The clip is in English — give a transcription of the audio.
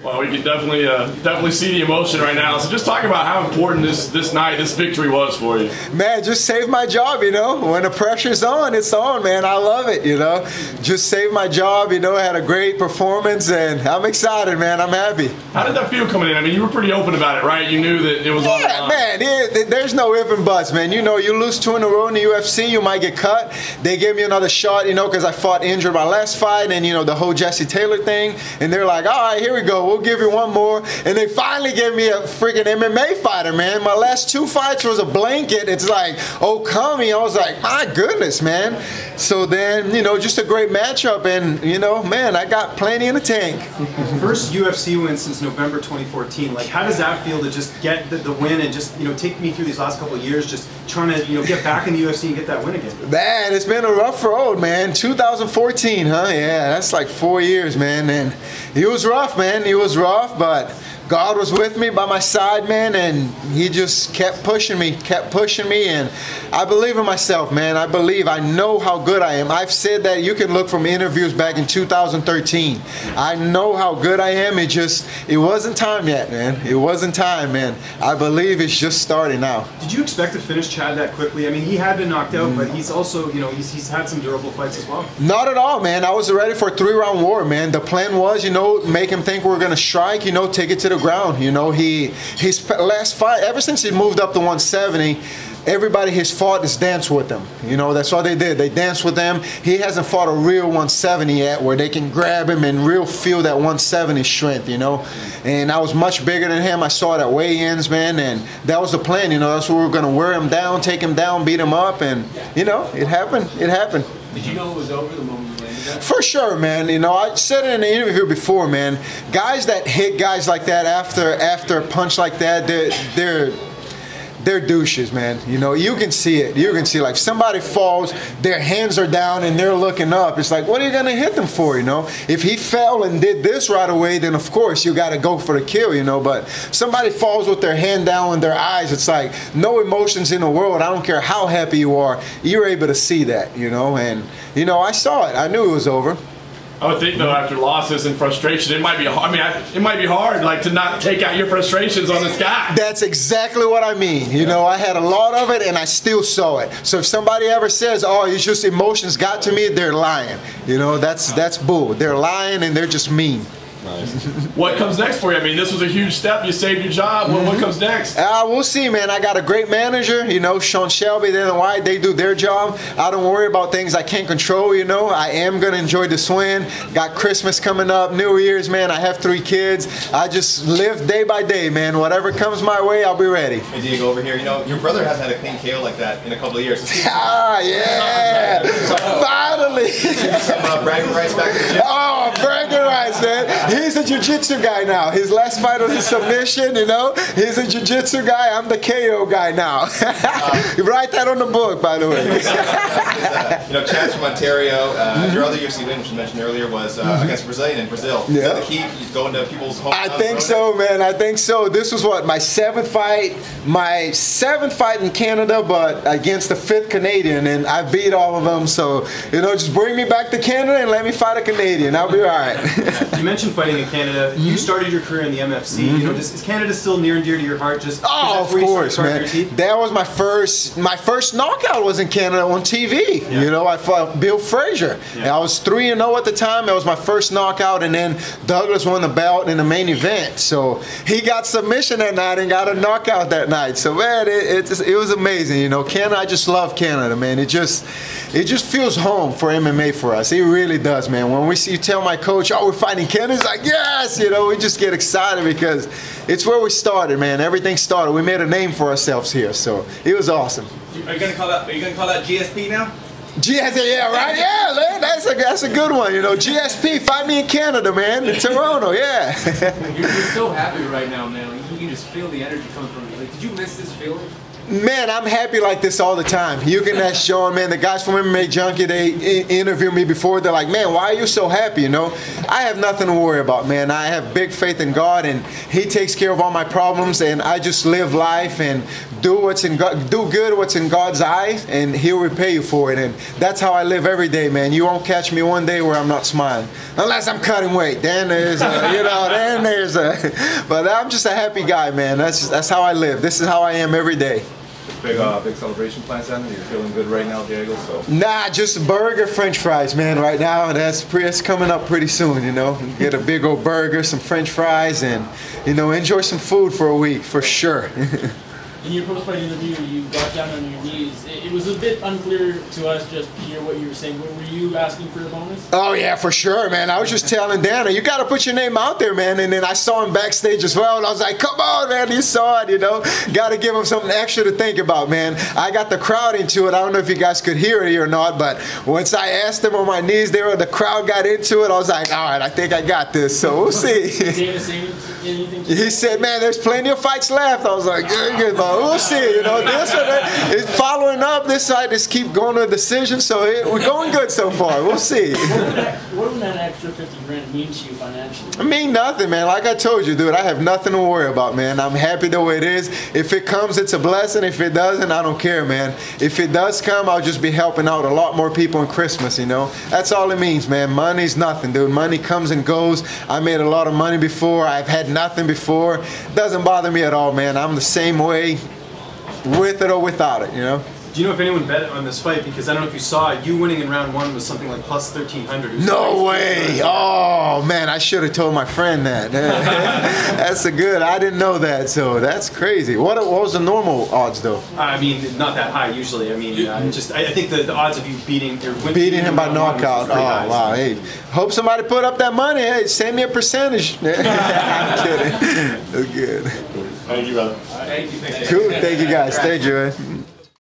Well, we can definitely see the emotion right now. So just talk about how important this night, this victory was for you. Man, just saved my job, you know. When the pressure's on, it's on, man. I love it, you know. Just saved my job, you know. Had a great performance, and I'm excited, man. I'm happy. How did that feel coming in? I mean, you were pretty open about it, right? You knew that it was on the line. Man, there's no if and buts, man. You know, you lose 2 in a row in the UFC, you might get cut. They gave me another shot, you know, because I fought injured my last fight, and, you know, the whole Jesse Taylor thing. And they're like, all right, here we go. We'll give you one more. And they finally gave me a freaking MMA fighter, man. My last 2 fights was a blanket. It's like, oh, Kami. I was like, my goodness, man. So then, you know, just a great matchup. And, you know, man, I got plenty in the tank. First UFC win since November 2014. Like, how does that feel to just get the win and just, you know, take me through these last couple of years just trying to, you know, get back in the UFC and get that win again? Man, it's been a rough road, man. 2014, huh? Yeah, that's like 4 years, man. And it was rough, man. It was rough, but God was with me by my side, man, and he just kept pushing me, and I believe in myself, man. I believe, I know how good I am. I've said that. You can look from interviews back in 2013. I know how good I am. It wasn't time yet, man. It wasn't time, man. I believe it's just starting now. Did you expect to finish Chad that quickly? I mean, he had been knocked out, but he's also, you know, he's had some durable fights as well. Not at all, man. I was ready for a 3-round war, man. The plan was, you know, make him think we're going to strike, you know, take it to the ground. You know, his last fight, ever since he moved up to 170, everybody he's fought has danced with him. You know, that's all they did. They danced with him. He hasn't fought a real 170 yet where they can grab him and real feel that 170 strength, you know. And I was much bigger than him. I saw it at weigh-ins, man, and that was the plan, you know. That's what we were going to wear him down, take him down, beat him up, and, you know, it happened. It happened. Did you know it was over the moment you landed that? For sure, man. You know, I said it in an interview before, man. Guys that hit guys like that after a punch like that, they're douches, man. You know, you can see it. You can see, like, somebody falls, their hands are down and they're looking up. It's like, what are you gonna hit them for, you know? If he fell and did this right away, then of course you gotta go for the kill, you know. But somebody falls with their hand down and their eyes, it's like no emotions in the world. I don't care how happy you are, you're able to see that, you know. And, you know, I saw it. I knew it was over. I would think, though, after losses and frustration, it might be hard. I mean, it might be hard, like, to not take out your frustrations on this guy. That's exactly what I mean. You know, I had a lot of it, and I still saw it. So if somebody ever says, "Oh, it's just emotions got to me," they're lying. You know, that's bull. They're lying, and they're just mean. Nice. What comes next for you? I mean, this was a huge step. You saved your job. What comes next? We'll see, man. I got a great manager, you know, Sean Shelby, then White. They do their job. I don't worry about things I can't control, you know. I am going to enjoy this win. Got Christmas coming up, New Year's, man. I have 3 kids. I just live day by day, man. Whatever comes my way, I'll be ready. Hey, Dhiego, over here, you know, your brother hasn't had a clean KO like that in a couple of years. Yeah. Finally. Bragging rights back to the gym. Oh, bragging rights, man. He's a jiu-jitsu guy now. His last fight was a submission, you know. He's a jiu-jitsu guy. I'm the KO guy now. You write that on the book, by the way. You know, Chad's from Ontario. Your other UFC win, which you mentioned earlier, was against a Brazilian in Brazil. Yeah. Is that the key? You go into people's homes? I think so, man. I think so. This was what, my 7th fight? My 7th fight in Canada, but against the 5th Canadian, and I beat all of them. So, you know, just bring me back to Canada and let me fight a Canadian. I'll be all right. You mentioned fighting in Canada. You started your career in the MFC. You know, is Canada still near and dear to your heart? Just of course, man. That was my first knockout was in Canada on TV. Yeah. You know, I fought Bill Frazier. Yeah. I was 3-0 at the time. That was my first knockout, and then Douglas won the belt in the main event. So he got submission that night and got a knockout that night. So man, it was amazing. You know, Canada. I just love Canada, man. It just feels home for MMA for us. It really does, man. When you tell my coach, "Oh, we're fighting Canada," he's like, "Yes!" You know, we just get excited because it's where we started, man. Everything started. We made a name for ourselves here, so it was awesome. Are you gonna call that GSP now? GSP, yeah, right? Yeah, man, that's a good one. You know, GSP, fight me in Canada, man, in Toronto, yeah. You're so happy right now, man. Like, you can just feel the energy coming from you. Like, did you miss this feeling? Man, I'm happy like this all the time. You can ask Sean, man. The guys from MMA Junkie, they interviewed me before. They're like, "Man, why are you so happy?" You know, I have nothing to worry about, man. I have big faith in God, and He takes care of all my problems. And I just live life and do good what's in God's eyes, and He'll repay you for it. And that's how I live every day, man. You won't catch me one day where I'm not smiling, unless I'm cutting weight. Then there's, you know, then millionaires. But I'm just a happy guy, man. That's how I live. This is how I am every day. Big celebration plans then? You're feeling good right now, Dhiego? So. Nah, just a burger, French fries, man. Right now, that's coming up pretty soon. You know, get a big old burger, some French fries, and enjoy some food for a week for sure. In your post-fight interview, you got down on your knees. It was a bit unclear to us just to hear what you were saying. Were you asking for a bonus? Oh, yeah, for sure, man. I was just telling Dana, you got to put your name out there, man. And then I saw him backstage as well, and I was like, come on, man, you saw it, Got to give him something extra to think about, man. I got the crowd into it. I don't know if you guys could hear it or not, but once I asked him on my knees there, the crowd got into it. I was like, all right, I think I got this, so we'll see. Did Dana say anything to you? He said, man, there's plenty of fights left. I was like, good, but we'll see, This one is following up. This side just keep going to a decision, so we're going good so far. We'll see. What would that extra 50 grand mean to you financially? I mean nothing, man. Like I told you, dude, I have nothing to worry about, man. I'm happy the way it is. If it comes, it's a blessing. If it doesn't, I don't care, man. If it does come, I'll just be helping out a lot more people on Christmas, That's all it means, man. Money's nothing, dude. Money comes and goes. I made a lot of money before. I've had nothing before. Doesn't bother me at all, man. I'm the same way, with it or without it, Do you know if anyone bet on this fight? Because I don't know if you saw it. You winning in round 1 was something like plus 1,300. No way! Oh man, I should have told my friend that. That's a good. I didn't know that, so that's crazy. What was the normal odds though? I mean, not that high usually. I mean, I think the odds of you beating him by knockout. Oh wow! Hey, hope somebody put up that money. Hey, send me a percentage. I'm kidding. That's good. Thank you, brother. Thank you. Cool. Thank you guys. Thank you, man.